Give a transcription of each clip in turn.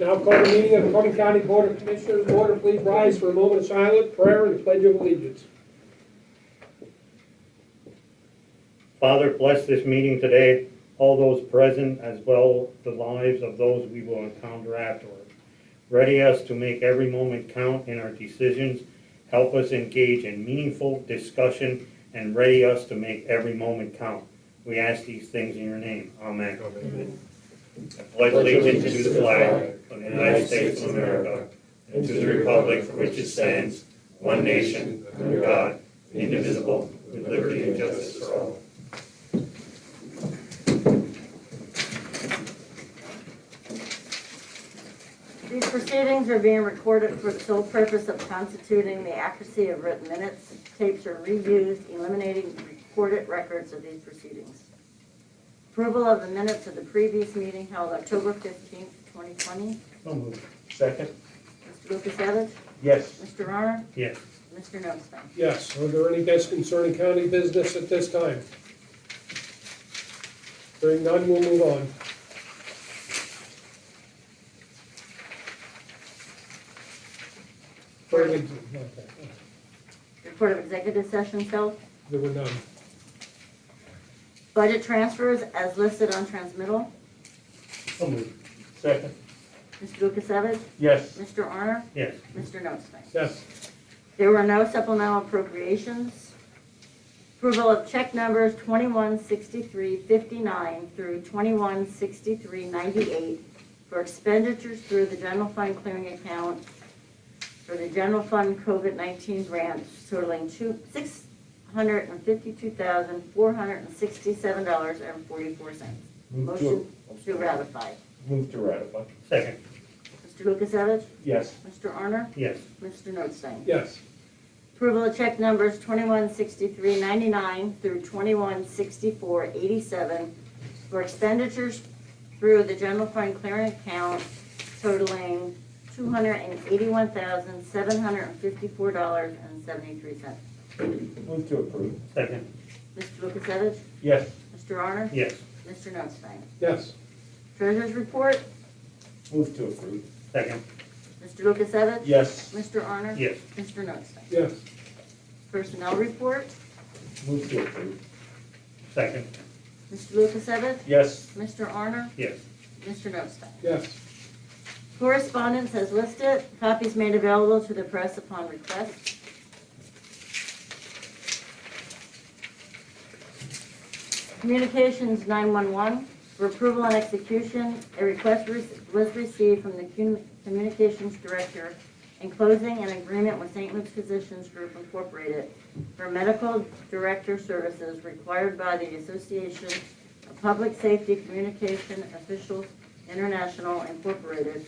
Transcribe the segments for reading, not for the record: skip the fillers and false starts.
Now call the meeting of the Cumberland County Board of Commissioners. Order, please rise for a moment of silent prayer and the Pledge of Allegiance. Father, bless this meeting today, all those present, as well the lives of those we will encounter afterward. Ready us to make every moment count in our decisions. Help us engage in meaningful discussion and ready us to make every moment count. We ask these things in your name. Amen. Amen. I pledge allegiance to the flag of the United States of America and to the republic for which it stands, one nation, under God, indivisible, with liberty and justice for all. These proceedings are being recorded for the sole purpose of constituting the accuracy of written minutes. Tapes are reused, eliminating recorded records of these proceedings. Approval of the minutes of the previous meeting held October 15th, 2020. So moved. Second? Mr. Lukasevich? Yes. Mr. Arner? Yes. Mr. Notstein? Yes, are there any concerning county business at this time? Hearing none, we'll move on. Okay. Report of executive sessions held. There were none. Budget transfers as listed on transmittal. So moved. Second? Mr. Lukasevich? Yes. Mr. Arner? Yes. Mr. Notstein? Yes, There were no supplemental appropriations. Approval of check numbers 216359 through 216398 for expenditures through the general fund clearing account for the general fund COVID-19 grant totaling $652,467.44. Motion to ratify. Move to ratify. Second. Mr. Lukasevich? Yes. Mr. Arner? Yes. Mr. Notstein? yes, Approval of check numbers 216399 through 216487 for expenditures through the general fund clearing account totaling $281,754.73. Move to approve. Second. Mr. Lukasevich? Yes. Mr. Arner? Yes. Mr. Notstein? yes, Treasurer's report? Move to approve. Second. Mr. Lukasevich? Yes. Mr. Arner? Yes. Mr. Notstein? yes, Personnel report? Move to approve. Second. Mr. Lukasevich? Yes. Mr. Arner? Yes. Mr. Notstein? yes, Correspondence as listed, copies made available to the press upon request. Communications 911, for approval and execution, a request was received from the Communications Director enclosing an agreement with St. Luke's Physicians Group Incorporated for medical director services required by the Association of Public Safety Communication Officials International Incorporated,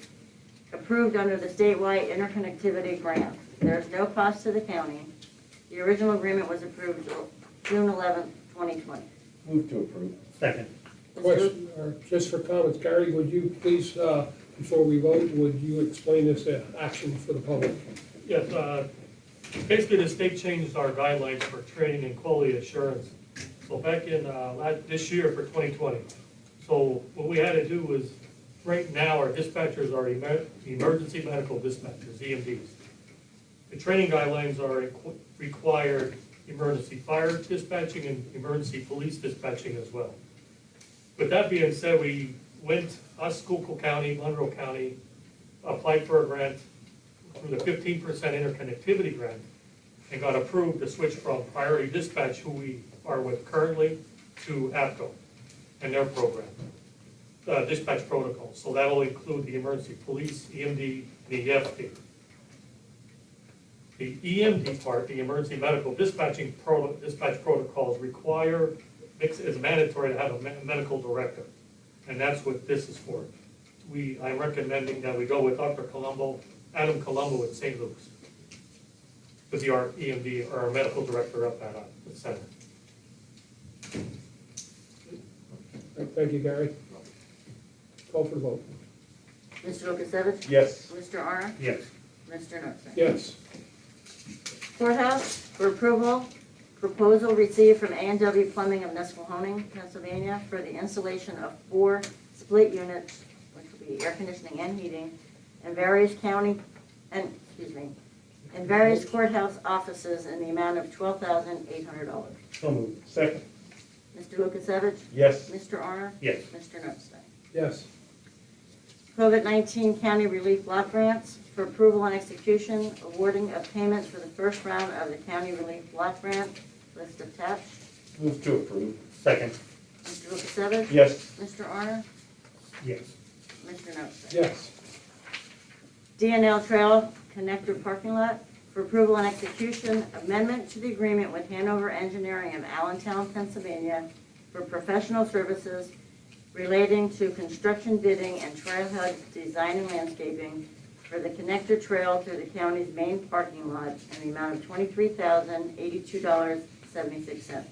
approved under the statewide interconnectivity grant. There is no cost to the county. The original agreement was approved June 11, 2020. Move to approve. Second. question, or just for comments, Gary, would you please, before we vote, would you explain this action for the public? Yes, basically the state changed our guidelines for training and quality assurance. So back in this year for 2020. So what we had to do was, right now our dispatchers are emergency medical dispatchers, EMDs. The training guidelines are required emergency fire dispatching and emergency police dispatching as well. With that being said, we went, us, Schuylkill County, Monroe County, applied for a grant through the 15% interconnectivity grant and got approved to switch from Priority Dispatch, who we are with currently, to APCO and their program, dispatch protocol. So that will include the emergency police, EMD, the EFD. The EMD part, the emergency medical dispatch protocols require, is mandatory to have a medical director. And that's what this is for. I'm recommending that we go with Dr. Colombo, Adam Colombo at St. Luke's, to be our EMD, or our medical director up at the center. Thank you, Gary. Call for the vote. Mr. Lukasevich? Yes. Mr. Arner? Yes. Mr. Notstein? Yes, Courthouse, for approval, proposal received from A&W Plumbing of Nesquehoning, Pennsylvania, for the installation of 4 split units, which will be air conditioning and heating, in various in various courthouse offices in the amount of $12,800. So moved. Second. Mr. Lukasevich? Yes. Mr. Honor? Yes. Mr. Notstein? Yes. COVID-19 County Relief Block Grants for approval and execution, awarding of payments for the first round of the County Relief Block Grant, list attached. Move to approve. Second. Mr. Lukasevich? Yes. Mr. Honor? Yes. Mr. Notstein? Yes. DNL Trail Connector Parking Lot for approval and execution, amendment to the agreement with Hanover Engineering of Allentown, Pennsylvania for professional services relating to construction bidding and trailhead design and landscaping for the connector trail through the county's main parking lot in the amount of $23,082.76.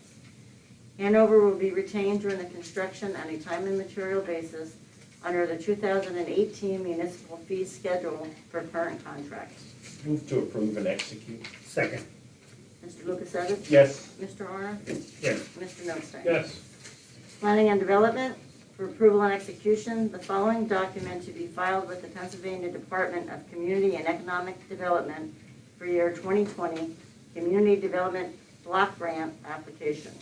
Hanover will be retained during the construction on a time and material basis under the 2018 municipal fee schedule for current contracts. Move to approve and execute. Second. Mr. Lukasevich? Yes. Mr. Honor? Yes. Mr. Notstein? Yes. Planning and Development, for approval and execution, the following document to be filed with the Pennsylvania Department of Community and Economic Development for year 2020 Community Development Block Grant application.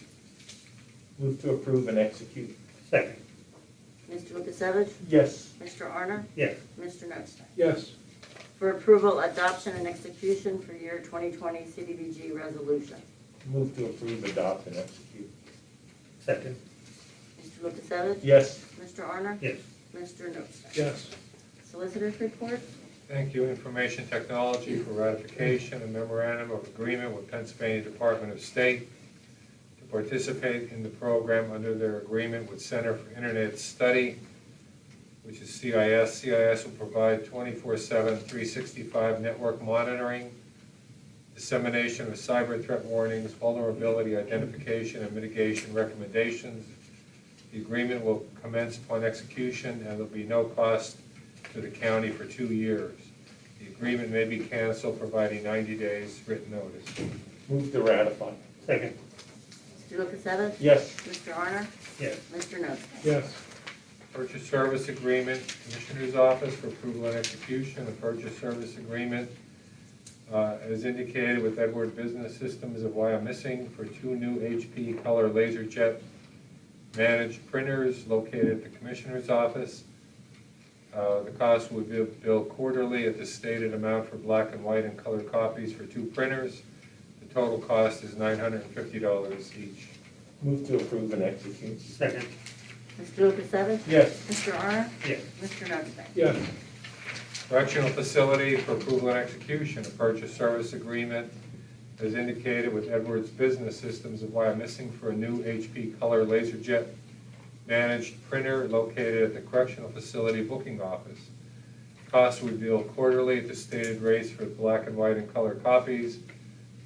Move to approve and execute. Second. Mr. Lukasevich? Yes. Mr. Honor? Yes. Mr. Notstein? Yes. For approval, adoption, and execution for year 2020 CDBG resolution. Move to approve, adopt, and execute. Second. Mr. Lukasevich? Yes. Mr. Honor? Yes. Mr. Notstein? Yes. Solicitor's report? Thank you. Information Technology for ratification, a memorandum of agreement with Pennsylvania Department of State to participate in the program under their agreement with Center for Internet Study, which is CIS. CIS will provide 24/7, 365 network monitoring, dissemination of cyber threat warnings, vulnerability identification, and mitigation recommendations. The agreement will commence upon execution, and there will be no cost to the county for 2 years. The agreement may be canceled, providing 90 days written notice. Move to ratify. Second. Mr. Lukasevich? Yes. Mr. Honor? Yes. Mr. Notstein? Yes. Purchase service agreement, Commissioner's Office for approval and execution. A purchase service agreement as indicated with Edward Business Systems of Wyomissing for 2 new HP color LaserJet managed printers located at the Commissioner's Office. The cost would be billed quarterly at the stated amount for black and white and color copies for 2 printers. The total cost is $950 each. Move to approve and execute. Second. Mr. Lukasevich? Yes. Mr. Honor? Yes. Mr. Notstein? Yes. Correctional Facility for approval and execution, a purchase service agreement as indicated with Edwards Business Systems of Wyomissing for a new HP Color LaserJet managed printer located at the Correctional Facility Booking Office. Costs would be billed quarterly at the stated rates for black and white and color copies.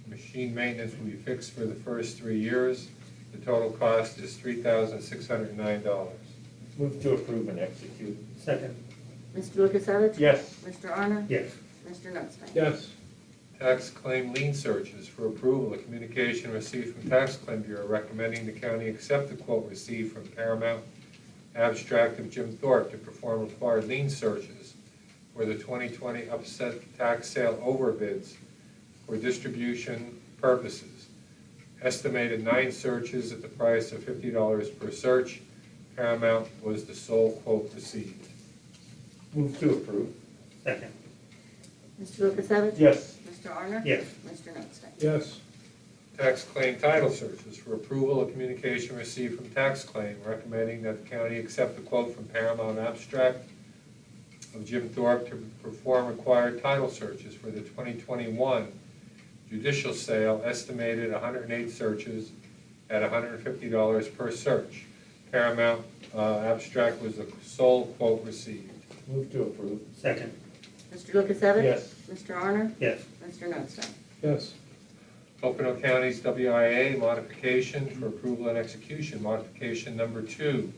Machine maintenance will be fixed for the first 3 years. The total cost is $3,609. Move to approve and execute. Second. Mr. Lukasevich? Yes. Mr. Honor? Yes. Mr. Notstein? Yes. Tax claim lien searches for approval. A communication received from Tax Claim Bureau recommending the county accept the quote received from Paramount Abstract of Jim Thorpe to perform required lien searches for the 2020 upset tax sale overbids for distribution purposes. Estimated 9 searches at the price of $50 per search. Paramount was the sole quote received. Move to approve. Second. Mr. Lukasevich? Yes. Mr. Honor? Yes. Mr. Notstein? Yes. Tax claim title searches for approval. A communication received from Tax Claim recommending that the county accept the quote from Paramount Abstract of Jim Thorpe to perform required title searches for the 2021 judicial sale, estimated 108 searches at $150 per search. Paramount Abstract was the sole quote received. Move to approve. Second. Mr. Lukasevich? Yes. Mr. Honor? Yes. Mr. Notstein? Yes. Pocono County's WIA modification for approval and execution, modification number 2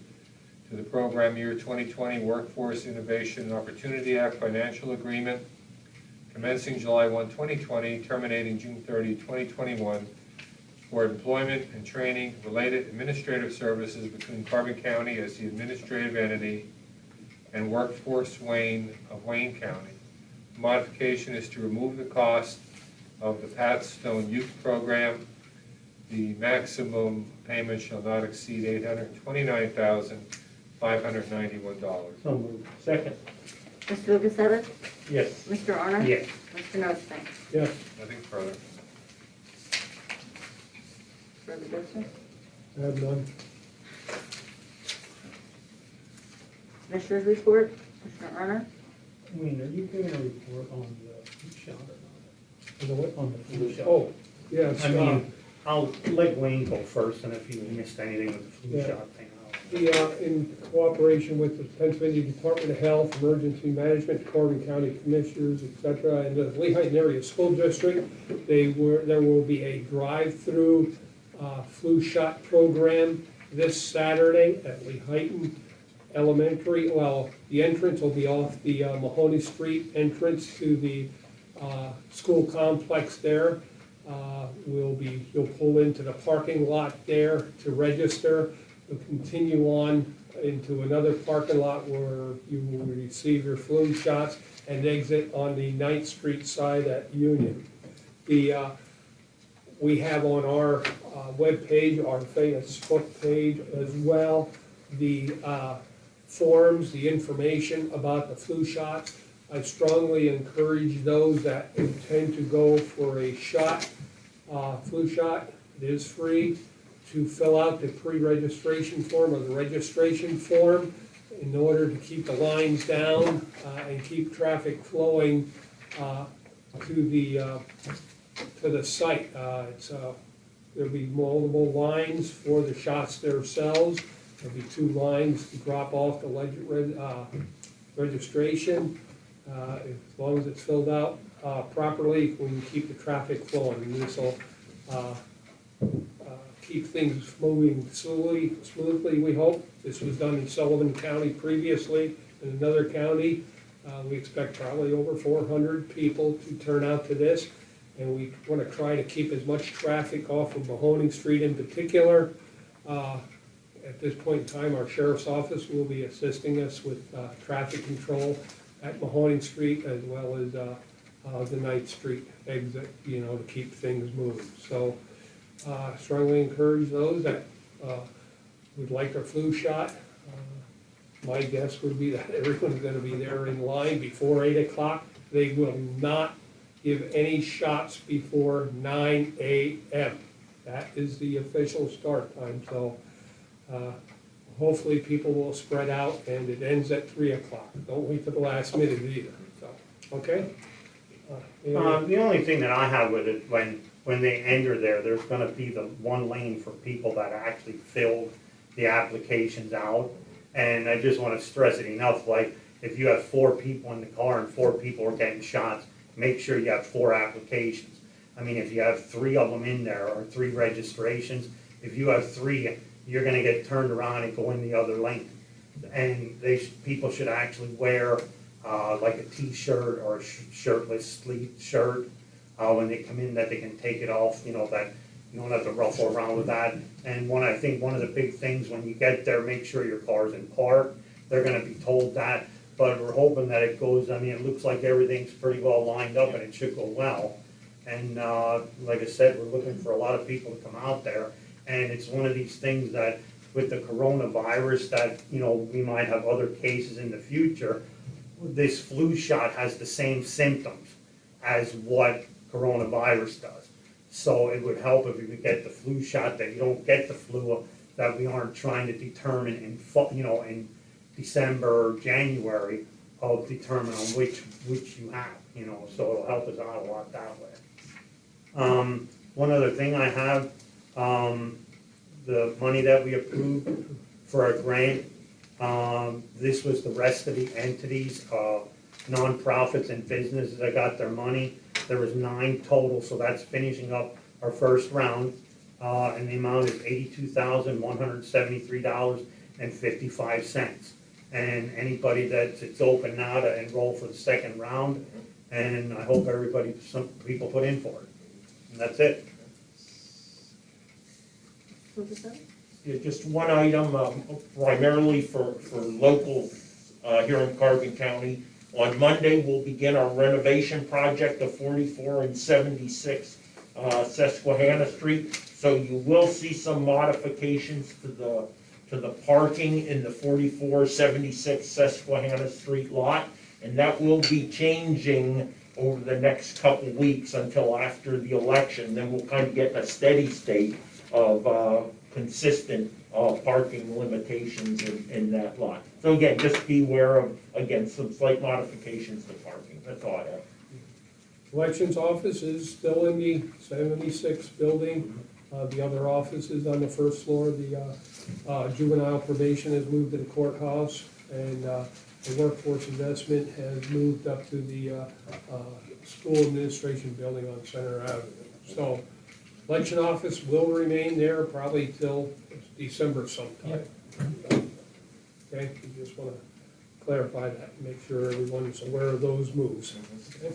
to the program year 2020 Workforce Innovation and Opportunity Act financial agreement commencing July 1, 2020, terminating June 30, 2021, for employment and training related administrative services between Carbon County as the administrative entity and Workforce Wayne of Wayne County. Modification is to remove the cost of the Pat Stone Youth Program. The maximum payment shall not exceed $829,591. So moved. Second. Mr. Lukasevich? Yes. Mr. Honor? Yes. Mr. Notstein? Yes, Nothing further. Further business? I have none. Commissioners report? Mr. Honor? Wayne, are you giving a report on the flu shot or You know what? not? On the flu shot? Oh, yes, I mean, I'll let Wayne go first, and if you missed anything with the flu Yeah. shot thing, in cooperation with the Pennsylvania Department of Health, Emergency Management, Corbin County Commissioners, et cetera, and the Lehigh Area School District, there will be a drive-through flu shot program this Saturday at Lehigh Elementary. Well, the entrance will be off the Mahoney Street entrance to the school complex there. You'll pull into the parking lot there to register. You'll continue on into another parking lot where you will receive your flu shots and exit on the 9th Street side at Union. We have on our webpage, our Facebook page as well, the forms, the information about the flu shots. I strongly encourage those that intend to go for a shot, flu shot, it is free, to fill out the pre-registration form or the registration form in order to keep the lines down and keep traffic flowing to the site. There'll be multiple lines for the shots themselves. There'll be 2 lines to drop off the registration. As long as it's filled out properly, we can keep the traffic flowing. And this will keep things moving smoothly, we hope. This was done in Sullivan County previously, in another county. We expect probably over 400 people to turn out to this. And we want to try to keep as much traffic off of Mahoney Street in particular. At this point in time, our sheriff's office will be assisting us with traffic control at Mahoney Street as well as the 9th Street exit, to keep things moving. So strongly encourage those that would like a flu shot. My guess would be that everyone's gonna be there in line before 8 o'clock. They will not give any shots before 9 a.m. That is the official start time, so hopefully people will spread out and it ends at 3 o'clock. Don't wait till the last minute either, so, okay? The only thing that I have with it, when they enter there, there's gonna be the 1 lane for people that actually filled the applications out. And I just wanna stress it enough, like, if you have 4 people in the car and 4 people are getting shots, make sure you have 4 applications. I mean, if you have 3 of them in there, or 3 registrations, if you have 3, you're gonna get turned around and go in the other lane. And people should actually wear, like a t-shirt or a shirtless sleeve shirt, when they come in, that they can take it off, that you don't have to ruffle around with that. And I think one of the big things, when you get there, make sure your car's in park. They're gonna be told that, but we're hoping that it goes, it looks like everything's pretty well lined up and it should go well. And, like I said, we're looking for a lot of people to come out there. And it's one of these things that with the coronavirus that, we might have other cases in the future. This flu shot has the same symptoms as what coronavirus does. So it would help if we could get the flu shot, that you don't get the flu, that we aren't trying to determine in December or January of determining on which you have, so it'll help us out a lot that way. One other thing I have, the money that we approved for our grant, this was the rest of the entities, nonprofits and businesses that got their money. There was 9 total, so that's finishing up our first round, and the amount is $82,173.55. And anybody it's open now to enroll for the second round, and I hope some people put in for it. And that's it. Yeah, just one item, primarily for locals here in Carbon County. On Monday, we'll begin our renovation project of 44 and 76 Susquehanna Street. So you will see some modifications to the parking in the 44, 76 Susquehanna Street lot. And that will be changing over the next couple weeks until after the election. Then we'll kind of get in a steady state of consistent parking limitations in that lot. So again, just be aware of, again, some slight modifications to parking. That's all I have. Elections office is still in the 76 building. The other office is on the first floor. The juvenile probation has moved to the courthouse, and the workforce investment has moved up to the school administration building on Center Avenue. So election office will remain there probably till December sometime. Okay, we just want to clarify that and make sure everyone's aware of those moves. Okay?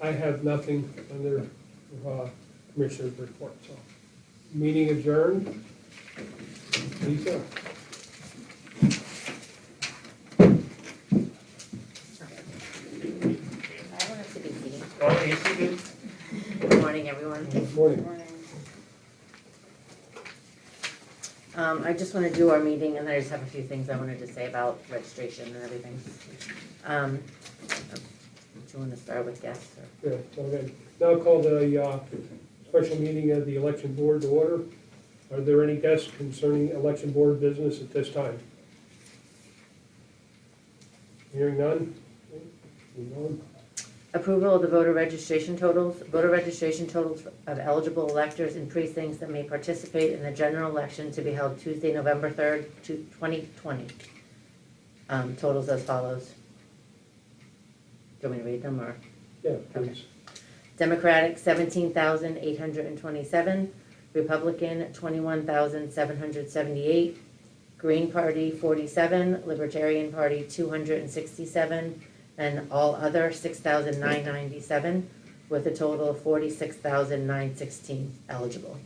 I have nothing under Commissioner's report, so. Meeting adjourned. Lisa? I don't have to be seated. Oh, yes, you do. Good morning, everyone. Good morning. I just want to do our meeting, and I just have a few things I wanted to say about registration and everything. Do you want to start with guests? Or? Good, okay. Now call the special meeting of the election board to order. Are there any guests concerning election board business at this time? Hearing none? Okay, move on. Approval of the voter registration totals. Voter registration totals of eligible electors in precincts that may participate in the general election to be held Tuesday, November 3rd, 2020. Totals as follows. Do you want me to read them, or? Yeah, please. Democratic, 17,827. Republican, 21,778. Green Party, 47. Libertarian Party, 267. And all other, 6,997, with a total of 46,916 eligible.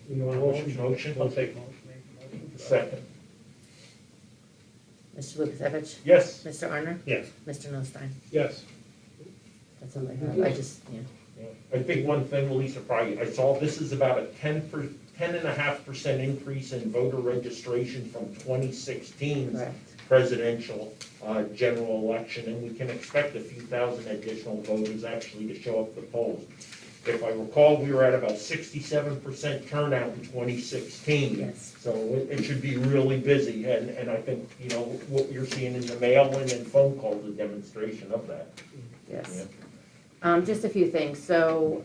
You want a motion? Motion, I'll take second. Mr. Lukasevich? Yes. Mr. Arner? Yes. Mr. Nostine? Yes. That's all I have. I just, yeah. I think one thing, Lisa, probably, I saw this is about a 10.5% increase in voter registration from 2016's Correct. presidential general election, and we can expect a few thousand additional voters actually to show up at the polls. If I recall, we were at about 67% turnout in 2016. Yes. So it should be really busy, and I think, you know, what you're seeing in the mail-in and phone calls is a demonstration of that. Yes. Just a few things. So,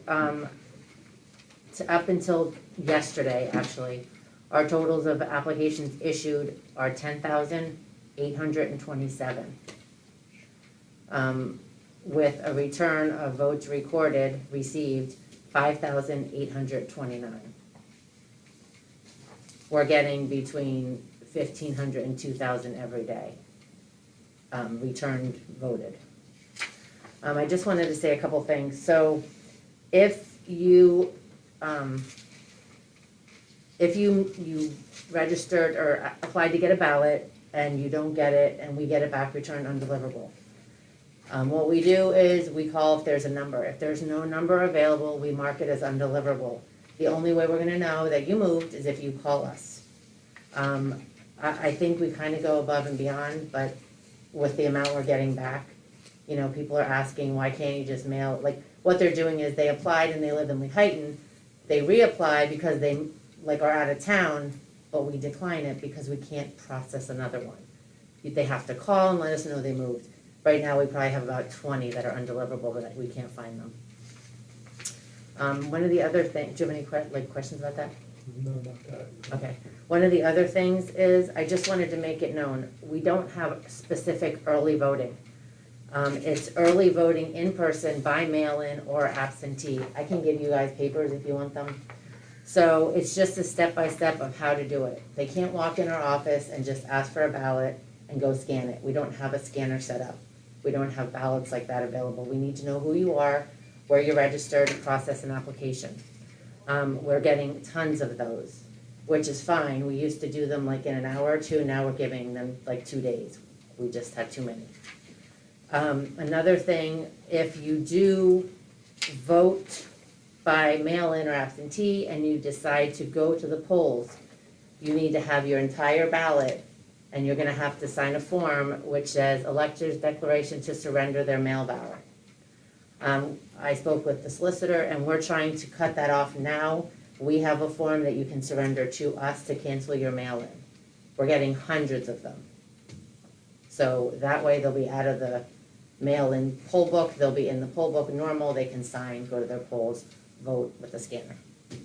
up until yesterday, actually, our totals of applications issued are 10,827. With a return of votes recorded, received 5,829. We're getting between 1,500 and 2,000 every day, returned voted. I just wanted to say a couple things. So if you registered or applied to get a ballot and you don't get it and we get it back returned undeliverable, what we do is we call if there's a number. If there's no number available, we mark it as undeliverable. The only way we're gonna know that you moved is if you call us. I think we kind of go above and beyond, but with the amount we're getting back, you know, people are asking, why can't you just mail, like, what they're doing is they applied and they live in Lehighton, they reapply because they, like, are out of town, but we decline it because we can't process another one. They have to call and let us know they moved. Right now, we probably have about 20 that are undeliverable, but we can't find them. One of the other things, do you have any questions about that? No, about that. Okay. One of the other things is, I just wanted to make it known, we don't have specific early voting. It's early voting in person, by mail-in, or absentee. I can give you guys papers if you want them. So it's just a step-by-step of how to do it. They can't walk in our office and just ask for a ballot and go scan it. We don't have a scanner set up. We don't have ballots like that available. We need to know who you are, where you're registered, to process an application. We're getting tons of those. which is fine. We used to do them like in an hour or two, now we're giving them like 2 days. We just had too many. Another thing, if you do vote by mail-in or absentee and you decide to go to the polls, you need to have your entire ballot, and you're gonna have to sign a form which says electors' declaration to surrender their mail ballot. I spoke with the solicitor, and we're trying to cut that off now. We have a form that you can surrender to us to cancel your mail-in. We're getting hundreds of them. So that way they'll be out of the mail-in poll book, they'll be in the poll book normal, they can sign, go to their polls, vote with a scanner. Do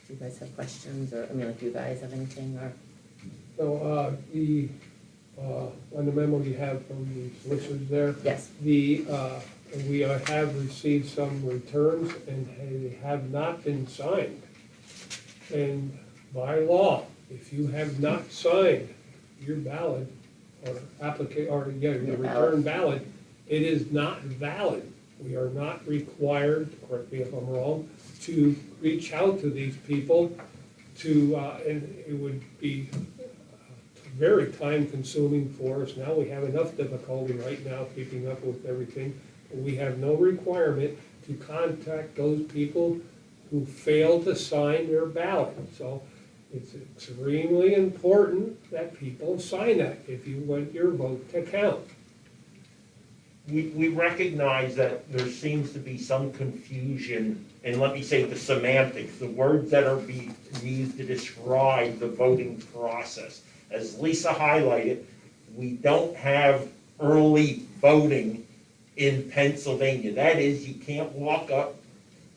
you guys have questions, or, I mean, like, you guys have anything, or? So, on the memo you have from the solicitors there, Yes, we have received some returns and they have not been signed. And by law, if you have not signed your ballot or your return ballot, it is not valid. We are not required, correct me if I'm wrong, to reach out to these people to, and it would be very time consuming for us. Now we have enough difficulty right now keeping up with everything. We have no requirement to contact those people who fail to sign their ballot. So it's extremely important that people sign that if you want your vote to count. We recognize that there seems to be some confusion, and let me say the semantics, the words that are being used to describe the voting process. As Lisa highlighted, we don't have early voting in Pennsylvania. That is, you can't walk up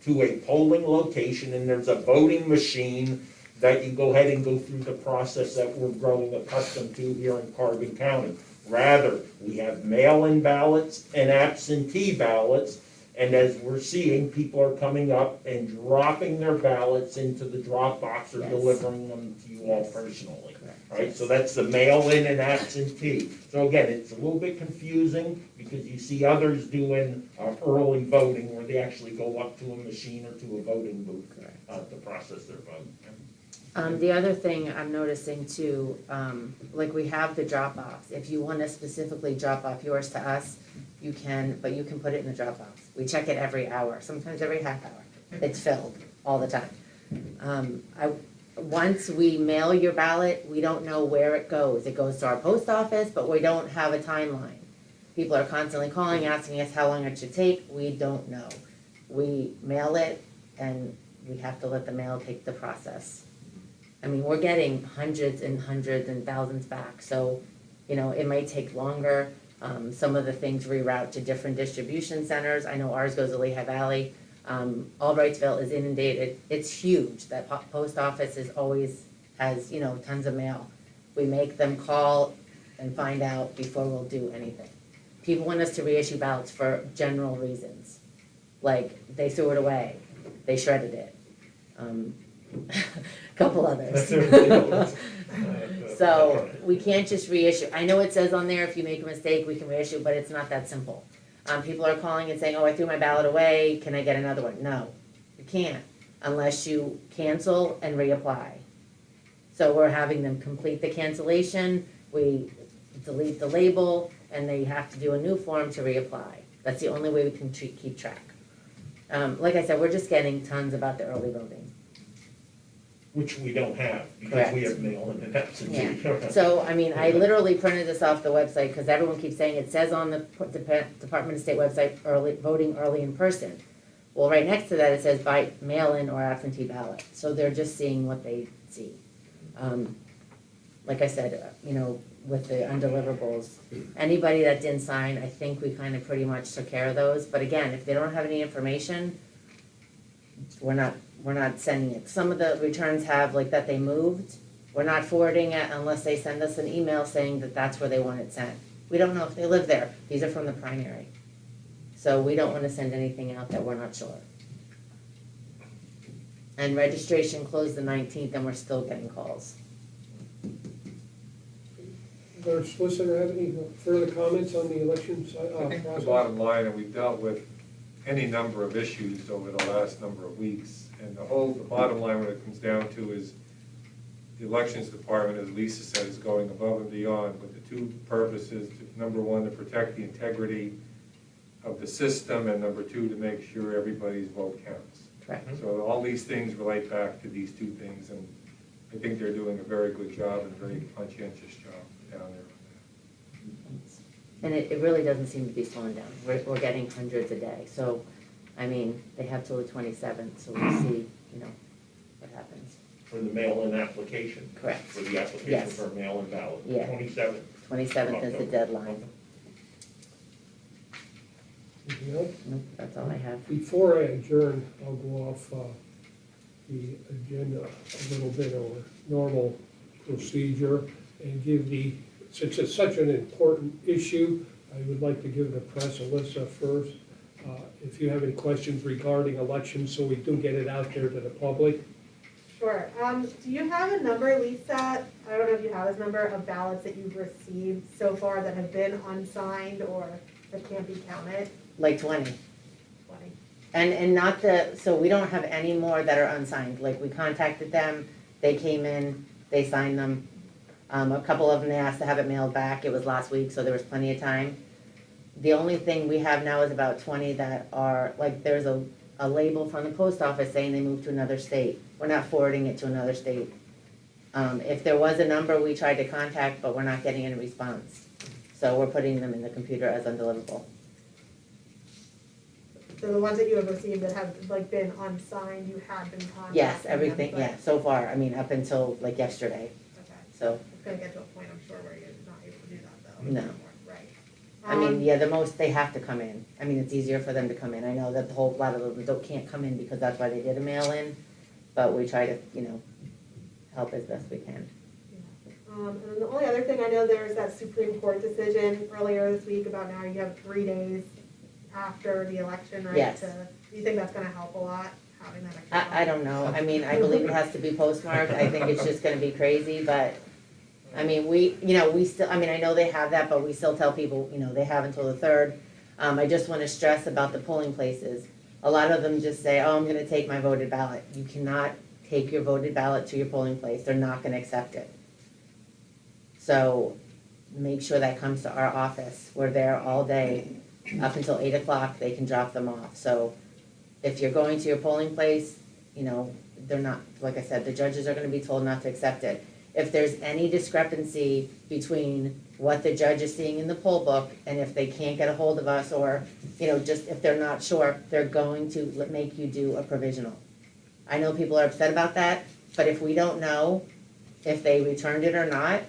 to a polling location and there's a voting machine that you go ahead and go through the process that we're growing accustomed to here in Carbon County. Rather, we have mail-in ballots and absentee ballots, and as we're seeing, people are coming up and dropping their ballots into the drop box or Yes. delivering them to you all Yes. personally. correct. Right, so that's the mail-in and absentee. So again, it's a little bit confusing because you see others doing early voting where they actually go up to a machine or to a voting booth to process their vote. The other thing I'm noticing too, like we have the Dropbox. If you want to specifically drop off yours to us, you can, but you can put it in the Dropbox. We check it every hour, sometimes every half hour. It's filled all the time. Once we mail your ballot, we don't know where it goes. It goes to our post office, but we don't have a timeline. People are constantly calling, asking us how long it should take. We don't know. We mail it and we have to let the mail take the process. I mean, we're getting hundreds and thousands back, so, you know, it might take longer. Some of the things reroute to different distribution centers. I know ours goes to Lehigh Valley. Albrightsville is inundated. It's huge. That post office has, you know, tons of mail. We make them call and find out before we'll do anything. People want us to reissue ballots for general reasons, like they threw it away, they shredded it. Couple others. So we can't just reissue. I know it says on there if you make a mistake, we can reissue, but it's not that simple. People are calling and saying, oh, I threw my ballot away, can I get another one? No, you can't, unless you cancel and reapply. So we're having them complete the cancellation, we delete the label, and they have to do a new form to reapply. That's the only way we can keep track. Like I said, we're just getting tons about the early voting. Which we don't have, because Correct. we have mail-in and absentee. So, I mean, I literally printed this off the website, because everyone keeps saying, it says on the Department of State website, voting early in person. Well, right next to that, it says by mail-in or absentee ballot, so they're just seeing what they see. Like I said, you know, with the undeliverables, anybody that didn't sign, I think we kind of pretty much took care of those, but again, if they don't have any information, we're not sending it. Some of the returns have like that they moved. We're not forwarding it unless they send us an email saying that that's where they want it sent. We don't know if they live there. These are from the primary. So we don't want to send anything out that we're not sure. And registration closed the 19th and we're still getting calls. Does our solicitor have any further comments on the election I think the process? bottom line, and we've dealt with any number of issues over the last number of weeks, And the bottom line, when it comes down to, is the elections department, as Lisa said, is going above and beyond with the two purposes. Number one, to protect the integrity of the system, and number two, to make sure everybody's vote counts. Correct. So all these things relate back to these two things, and I think they're doing a very good job and a very conscientious job down there. And it really doesn't seem to be slowing down. We're getting hundreds a day. So, I mean, they have till the 27th, so we'll see, what happens. For the mail-in application? Correct. For the application Yes. for a mail-in ballot? Yeah. 27th? 27th is the deadline. Anything else? Nope, that's all I have. Before I adjourn, I'll go off the agenda a little bit over normal procedure and give since it's such an important issue, I would like to give the press Alyssa first. If you have any questions regarding elections, so we do get it out there to the public. Sure. Do you have a number, Lisa? I don't know if you have this number of ballots that you've received so far that have been unsigned or that can't be counted? Like 20. 20. And not so we don't have any more that are unsigned. Like, we contacted them, they came in, they signed them. A couple of them, they asked to have it mailed back. It was last week, so there was plenty of time. The only thing we have now is about 20 that are, like, there's a label from the post office saying they moved to another state. We're not forwarding it to another state. If there was a number we tried to contact, but we're not getting any response. So we're putting them in the computer as undeliverable. So the ones that you have received that have like been unsigned, you have been contacting Yes, them, everything, but- yeah, so far, I mean, up until like yesterday, Okay. so, It's gonna get to a point, I'm sure, where you're not able to do that though. No. anymore. Right. I mean, yeah, the most, they have to come in. I mean, it's easier for them to come in. I know that the whole lot of them can't come in because that's why they did a mail-in, but we try to, help as best we can. And then the only other thing, I know there's that Supreme Court decision earlier this week about now you have 3 days after the election, right? Yes. Do you think that's gonna help a lot, having that extra? I don't know, I mean, I believe it has to be postmarked, I think it's just gonna be crazy, but, I mean, we still, I mean, I know they have that, but we still tell people, they have until the 3rd. I just wanna stress about the polling places. A lot of them just say, oh, I'm gonna take my voted ballot. You cannot take your voted ballot to your polling place, they're not gonna accept it. So, make sure that comes to our office, we're there all day, up until 8 o'clock, they can drop them off. So, if you're going to your polling place, they're not, like I said, the judges are gonna be told not to accept it. If there's any discrepancy between what the judge is seeing in the poll book and if they can't get a hold of us, or, just if they're not sure, they're going to make you do a provisional. I know people are upset about that, but if we don't know if they returned it or not,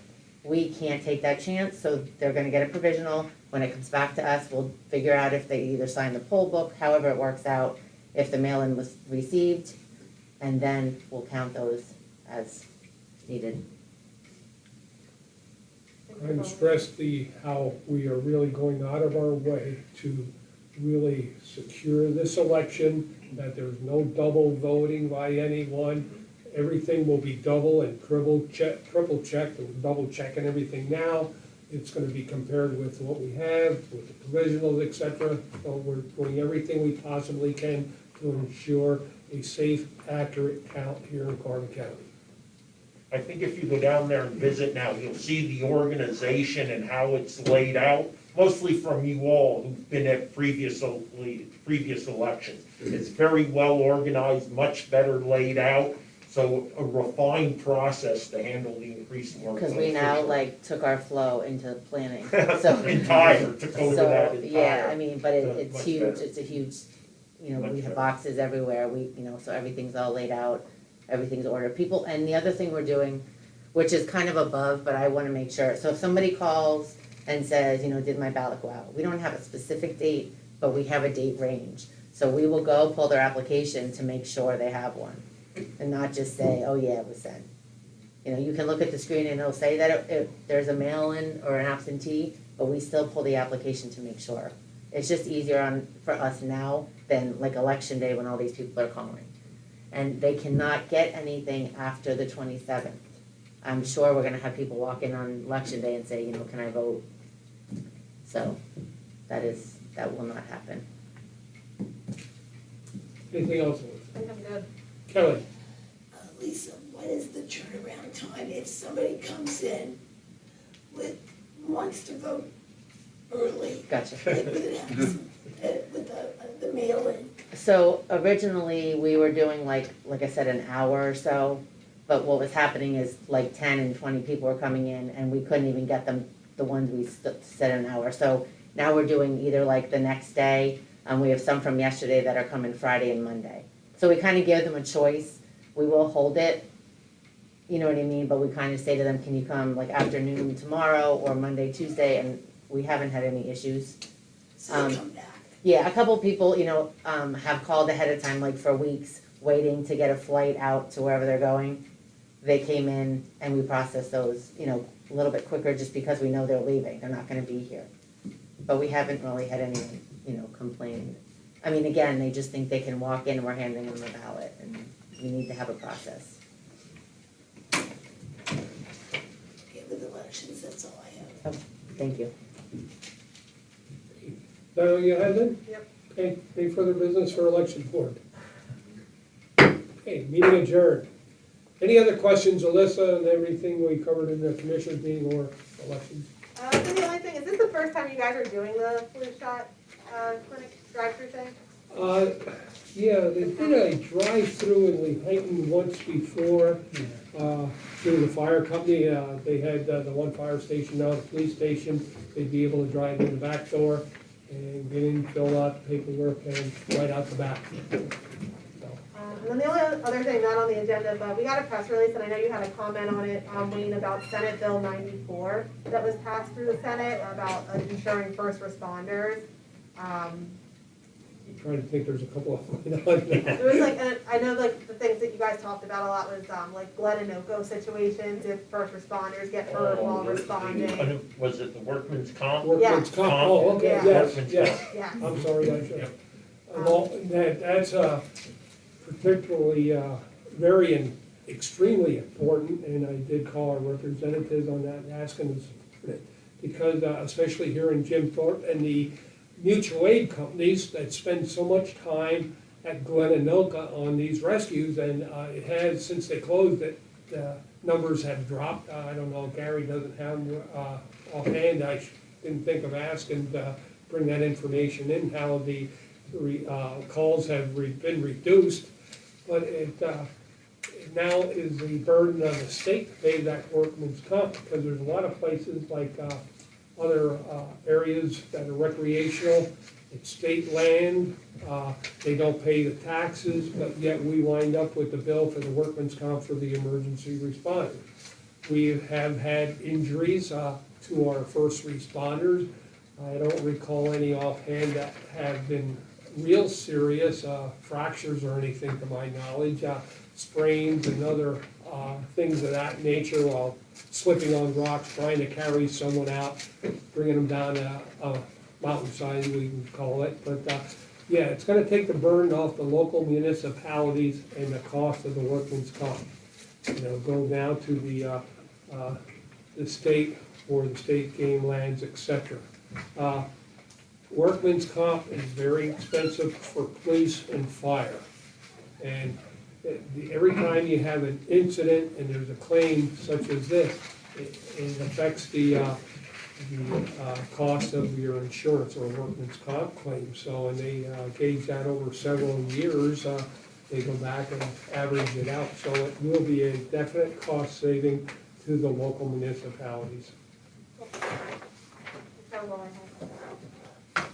we can't take that chance, so they're gonna get a provisional. When it comes back to us, we'll figure out if they either sign the poll book, however it works out, if the mail-in was received, and then we'll count those as needed. And stress how we are really going out of our way to really secure this election, that there's no double voting by anyone. Everything will be double and triple checked, and double checking everything now. It's gonna be compared with what we have, with the provisionals, et cetera. So we're doing everything we possibly can to ensure a safe, accurate count here in Carbon County. I think if you go down there and visit now, you'll see the organization and how it's laid out, mostly from you all who've been at previous elections. It's very well organized, much better laid out, so a refined process to handle the increased workload. Because we now took our flow into planning, so. Entire, took over that entire. Yeah, I mean, but That's it's much huge, better. it's a huge, Much we better. have boxes everywhere, so everything's all laid out, everything's ordered. People, and the other thing we're doing, which is kind of above, but I wanna make sure, so if somebody calls and says, did my ballot go out? We don't have a specific date, but we have a date range. So we will go pull their application to make sure they have one, and not just say, oh yeah, it was sent. You can look at the screen and it'll say that there's a mail-in or an absentee, but we still pull the application to make sure. It's just easier for us now than like election day when all these people are calling. And they cannot get anything after the 27th. I'm sure we're gonna have people walk in on election day and say, can I vote? So, that will not happen. Anything else, Liz? I think I'm good. Kelly? Lisa, what is the turnaround time if somebody comes in wants to vote early? Gotcha. With the mail-in? So originally, we were doing like I said, an hour or so, but what was happening is like 10 and 20 people were coming in, and we couldn't even get them, the ones we said an hour. So now we're doing either like the next day, we have some from yesterday that are coming Friday and Monday. So we kind of give them a choice. We will hold it, you know what I mean, but we kind of say to them, can you come like afternoon tomorrow or Monday, Tuesday, and we haven't had any issues. So they come back. Yeah, a couple people, you know, have called ahead of time, like for weeks, waiting to get a flight out to wherever they're going. They came in and we processed those, you know, a little bit quicker just because we know they're leaving. They're not gonna be here. But we haven't really had anyone, you know, complain. I mean, again, they just think they can walk in and we're handing them a ballot, and we need to have a process. Okay, with elections, that's all I have. Thank you. Is that all you had then? Yep. Okay, any further business for election board? Okay, meeting adjourned. Any other questions, Alyssa, and everything we covered in the commissioners meeting or elections? So the only thing, is this the first time you guys are doing the flu shot, clinic drive-through thing? Yeah, they did a drive-through in Lehighton once before, through the fire company. They had the one fire station, now the police station. They'd be able to drive in the back door and get in, fill out the paperwork, and right out the back. So, And then the only other thing not on the agenda, but we got a press release, and I know you had a comment on it, Wayne, about Senate Bill 94 that was passed through the Senate about insuring first responders. I'm trying to think, there's a couple of them. It was like, I know like the things that you guys talked about a lot was like Glenanoco situations, if first responders get hurt while responding. Was it the workman's comp? Workman's comp, oh, okay, Yeah. yes, Workman's yes. Yes. I'm sorry, I should. Well, that's particularly extremely important, and I did call our representatives on that and ask them to support it. Because especially here in Jim Thorpe and the mutual aid companies that spend so much time at Glenanoka on these rescues, and it has, since they closed it, the numbers have dropped. I don't know, Gary doesn't have offhand, I didn't think of asking to bring that information in, how the calls have been reduced, but it now is the burden of the state to pay that workman's comp, because there's a lot of places like other areas that are recreational, it's state land, they don't pay the taxes, but yet we wind up with the bill for the workman's comp for the emergency responders. We have had injuries to our first responders. I don't recall any offhand that have been real serious fractures or anything to my knowledge, sprains and other things of that nature while slipping on rocks, trying to carry someone out, bringing them down a mountainside, we can call it. But yeah, it's gonna take the burden off the local municipalities and the cost of the workman's comp. You know, go down to the state or the state game lands, et cetera. Workman's comp is very expensive for police and fire. And every time you have an incident and there's a claim such as this, it affects the cost of your insurance or workman's comp claim. So, and they gauge that over several years, they go back and average it out. So it will be a definite cost saving to the local municipalities. That's all I have.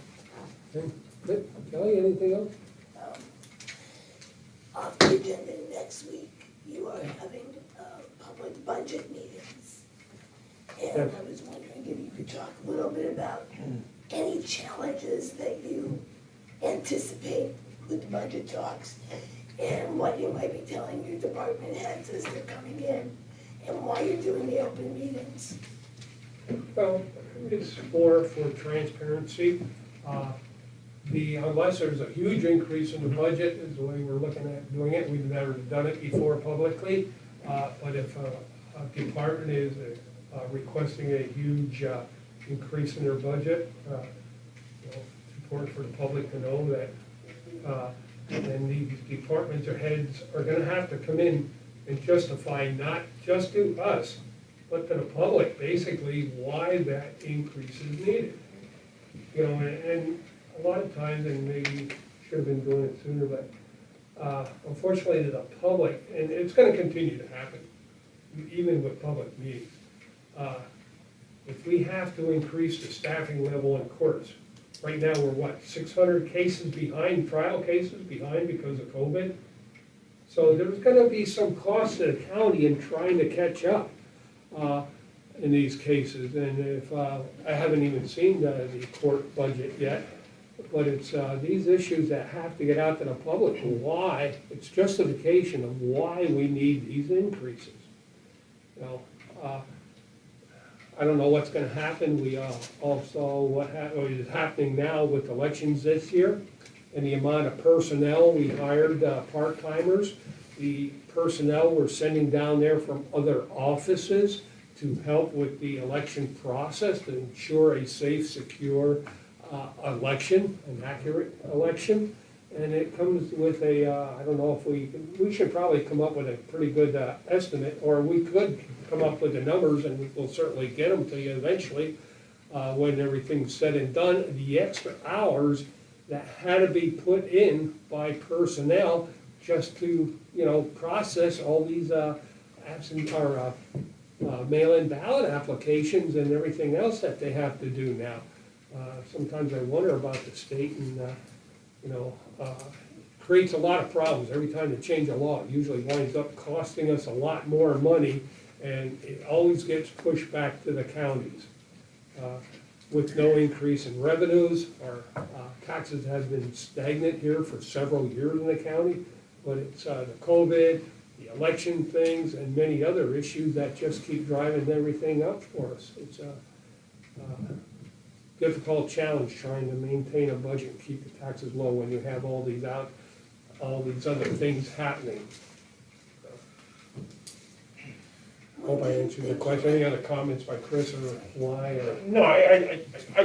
Okay, good. Kelly, anything else? Off the agenda next week, you are having public budget meetings. And I was wondering if you could talk a little bit about any challenges that you anticipate with the budget talks, and what you might be telling your department heads as they're coming in, and why you're doing the open meetings. Well, it's for transparency. Unless there's a huge increase in the budget, is the way we're looking at doing it. We've never done it before publicly. But if a department is requesting a huge increase in their budget, it's important for the public to know that And these departments or heads are gonna have to come in and justify, not just to us, but to the public, basically, why that increase is needed. You know, and a lot of times, and maybe should have been doing it sooner, but unfortunately to the public, and it's gonna continue to happen, even with public meetings. If we have to increase the staffing level in courts, right now, we're what, 600 cases behind, trial cases behind because of COVID? So there's gonna be some cost to the county in trying to catch up in these cases. And if, I haven't even seen the court budget yet, but it's these issues that have to get out to the public, why, it's justification of why we need these increases. You know, I don't know what's gonna happen, we all saw what is happening now with elections this year, and the amount of personnel we hired, part-timers, the personnel we're sending down there from other offices to help with the election process, to ensure a safe, secure election, an accurate election. And it comes with a, I don't know if we should probably come up with a pretty good estimate, or we could come up with the numbers, and we'll certainly get them to you eventually, when everything's said and done, the extra hours that had to be put in by personnel just to, you know, process all these absent, or mail-in ballot applications and everything else that they have to do now. Sometimes I wonder about the state, and, you know, creates a lot of problems. Every time they change a law, it usually winds up costing us a lot more money, and it always gets pushed back to the counties. With no increase in revenues, our taxes have been stagnant here for several years in the county, but it's the COVID, the election things, and many other issues that just keep driving everything up for us. It's a difficult challenge trying to maintain a budget and keep the taxes low when you have all these other things happening. Hope I answered the question. Any other comments by Chris or why or? No,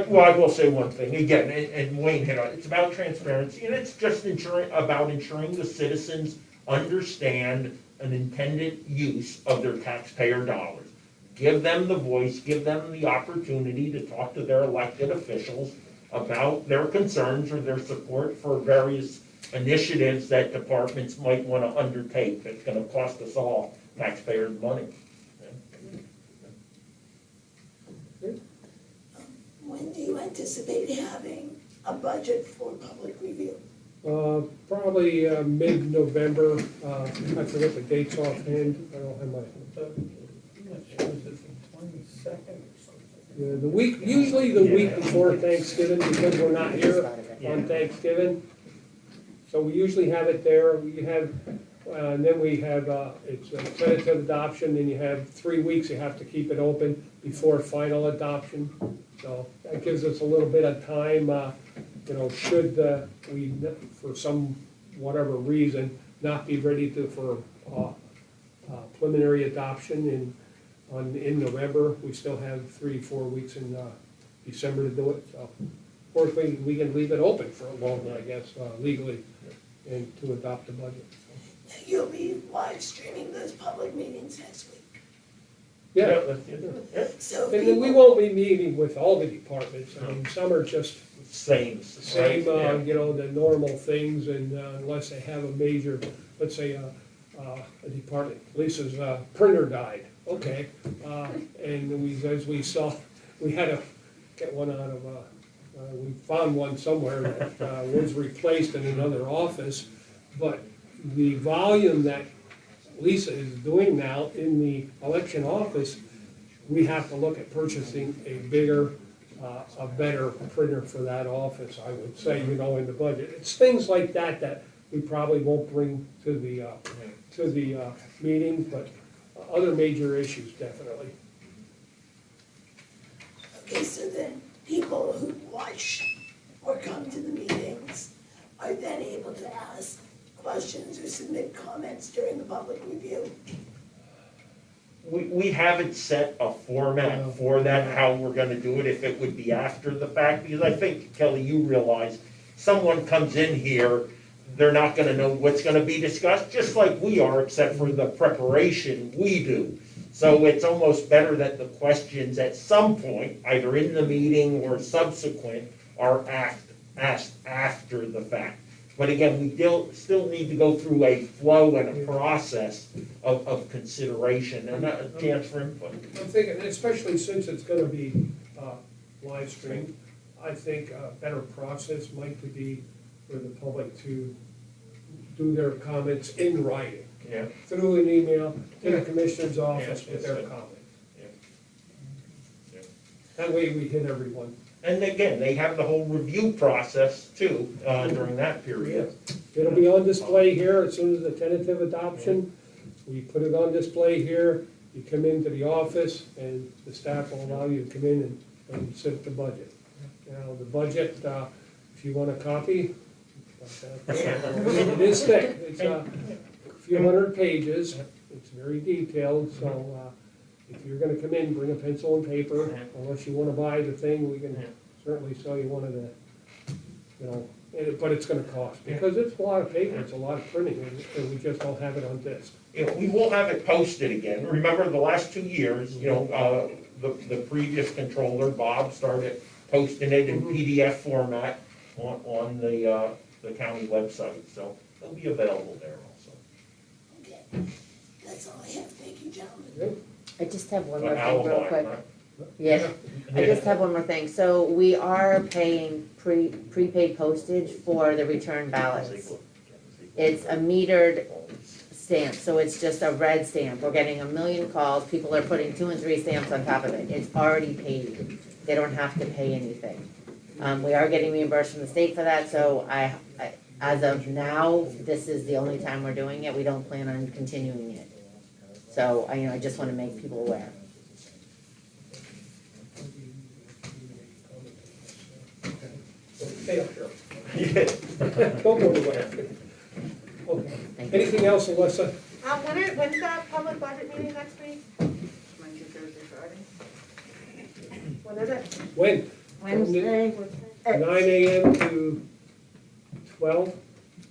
well, I will say one thing, again, and Wayne hit on it, it's about transparency, and it's just about ensuring the citizens understand an intended use of their taxpayer dollars. Give them the voice, give them the opportunity to talk to their elected officials about their concerns or their support for various initiatives that departments might want to undertake that's going to cost us all taxpayers' money. When do you anticipate having a budget for public review? Probably mid-November. I forget the dates offhand. I don't have my. Yeah, the week, usually the week before Thanksgiving, because we're not here on Thanksgiving. So we usually have it there. We have, and then we have, it's a tentative adoption, then you have 3 weeks, you have to keep it open before final adoption. So that gives us a little bit of time, you know, should we, for some, whatever reason, not be ready for preliminary adoption in November, we still have 3-4 weeks in December to do it. So fortunately, we can leave it open for longer, I guess, legally, and to adopt the budget. You'll be live streaming those public meetings next week. Yeah, So and then we won't be meeting with all the departments. I mean, some are just Same, same, right? you know, the normal things, and unless they have a major, let's say, a department, Lisa's printer died, okay. And we, as we saw, we had to get one out of, we found one somewhere that was replaced in another office, but the volume that Lisa is doing now in the election office, we have to look at purchasing a bigger, a better printer for that office, I would say, you know, in the budget. It's things like that that we probably won't bring to the meetings, but other major issues, definitely. Okay, so then people who watch or come to the meetings are then able to ask questions or submit comments during the public review? We haven't set a format for that, how we're gonna do it, if it would be after the fact, because I think, Kelly, you realize, someone comes in here, They're not gonna know what's gonna be discussed, just like we are, except for the preparation we do. So it's almost better that the questions at some point, either in the meeting or subsequent, are asked after the fact. But again, we still need to go through a flow and a process of consideration and a chance for input. I'm thinking, especially since it's gonna be, live streamed, I think a better process might be for the public to do their comments in writing, Yeah. through an email to the commissioner's office Yeah, with their yes, comments. Yeah. Yeah. That way we hit everyone. And again, they have the whole review process too, during that period. It'll be on display here as soon as the tentative adoption. We put it on display here, you come into the office and the staff will allow you to come in and sit at the budget. Now, the budget, if you want a copy, it is thick, it's a few hundred pages, it's very detailed, so, if you're gonna come in, bring a pencil and paper, unless you wanna buy the thing, we can certainly sell you one of the, you know, but it's gonna cost, because it's a lot of paper, it's a lot of printing, and we just don't have it on disc. You know, we will have it posted again. Remember the last 2 years, you know, the previous controller, Bob, started posting it in PDF format on the county website, so it'll be available there also. Okay, that's all I have, thank you, gentlemen. I just have one But more thing real alibi, quick. right? Yeah, I just have one more thing. So we are paying prepaid postage for the return ballots. It's a metered stamp, so it's just a red stamp. We're getting 1 million calls, people are putting 2 and 3 stamps on top of it. It's already paid. They don't have to pay anything. We are getting reimbursed from the state for that, so I, as of now, this is the only time we're doing it. We don't plan on continuing it. So, I just wanna make people aware. Hey, up here. Don't go anywhere. Okay. Anything else, Alyssa? When's that public budget meeting next week? Monday, Thursday, Friday. When is it? When? Wednesday, at 9 AM to 12?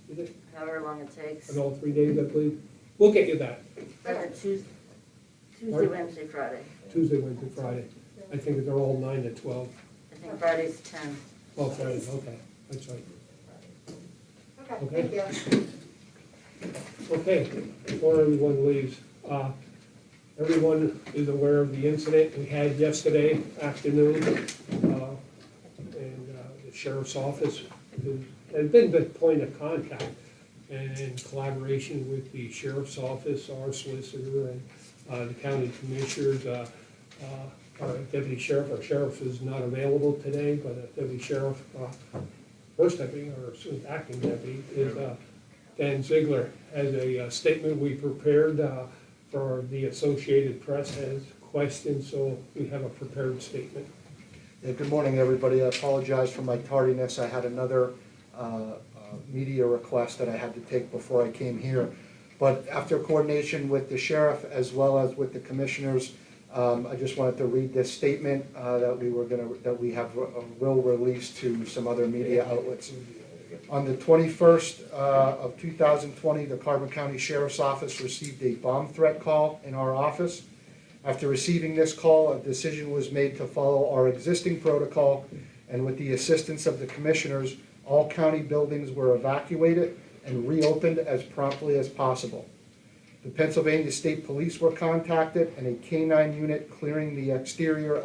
Is it? however long it takes. In all 3 days, I believe. We'll get you that. Or the Tuesday, Pardon? Wednesday, Friday. Tuesday, Wednesday, Friday. I think they're all 9 to 12. I think Friday's 10. Oh, Friday, okay, that's right. Okay, thank you. Okay, before everyone leaves, everyone is aware of the incident we had yesterday afternoon. And the sheriff's office has been the point of contact. And in collaboration with the sheriff's office, our solicitor, and the county commissioners, our deputy sheriff, our sheriff is not available today, but a deputy sheriff, first deputy, or acting deputy, is Dan Ziegler, has a statement we prepared for the Associated Press, has questions, so we have a prepared statement. Yeah, good morning, everybody. I apologize for my tardiness. I had another media request that I had to take before I came here. But after coordination with the sheriff as well as with the commissioners, I just wanted to read this statement that we will release to some other media outlets. On the 21st of 2020, the Carbon County Sheriff's Office received a bomb threat call in our office. After receiving this call, a decision was made to follow our existing protocol, and with the assistance of the commissioners, all county buildings were evacuated and reopened as promptly as possible. The Pennsylvania State Police were contacted, and a K-9 unit clearing the exterior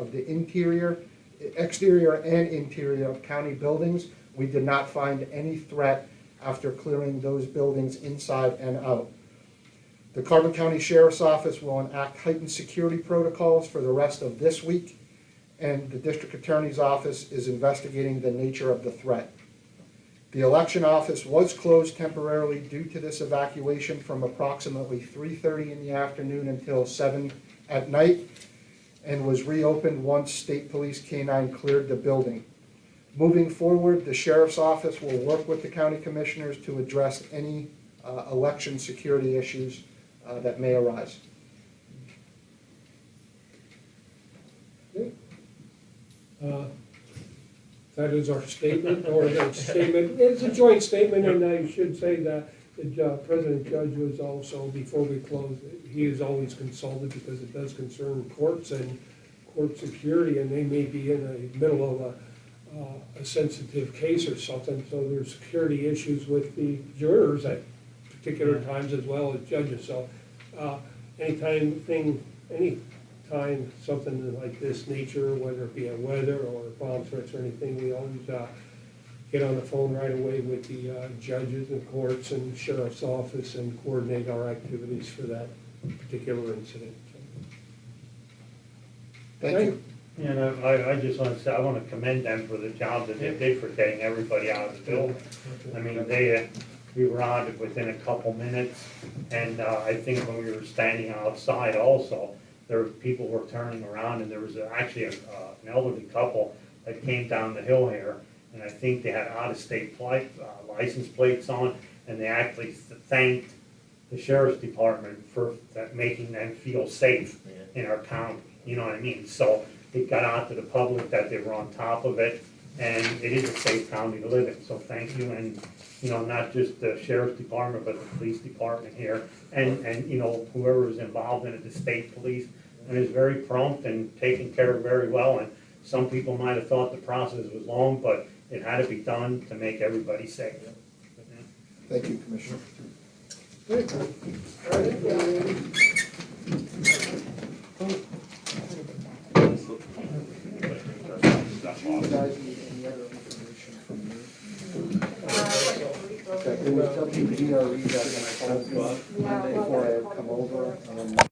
and interior of county buildings. We did not find any threat after clearing those buildings inside and out. The Carbon County Sheriff's Office will enact heightened security protocols for the rest of this week, and the District Attorney's Office is investigating the nature of the threat. The election office was closed temporarily due to this evacuation from approximately 3:30 in the afternoon until 7 at night, and was reopened once State Police K-9 cleared the building. Moving forward, the Sheriff's Office will work with the county commissioners to address any election security issues that may arise. That is our statement, or the statement, it's a joint statement, and I should say that the President Judge was also, before we close, he is always consulted because it does concern courts and court security, and they may be in the middle of a sensitive case or something, so there's security issues with the jurors at particular times as well as judges, so anytime something like this nature, whether it be a weather or bomb threats or anything, we always get on the phone right away with the judges and courts and sheriff's office and coordinate our activities for that particular incident. Thank you. You know, I just want to say, I want to commend them for the job that they did for getting everybody out of the building. I mean, we were out within a couple minutes, and I think when we were standing outside also, people were turning around, and there was actually an elderly couple that came down the hill here, and I think they had out-of-state license plates on, and they actually thanked the sheriff's department for making them feel safe in our county, you know what I mean? So it got out to the public that they were on top of it, and it is a safe county to live in, so thank you, and, you know, not just the sheriff's department, but the police department here, and, you know, whoever was involved in it, the state police, and it was very prompt and taken care of very well, and some people might have thought the process was long, but it had to be done to make everybody safe. Thank you, Commissioner. Do you guys need any other information from me? Okay, it was WDRE that I called you before I had come over, and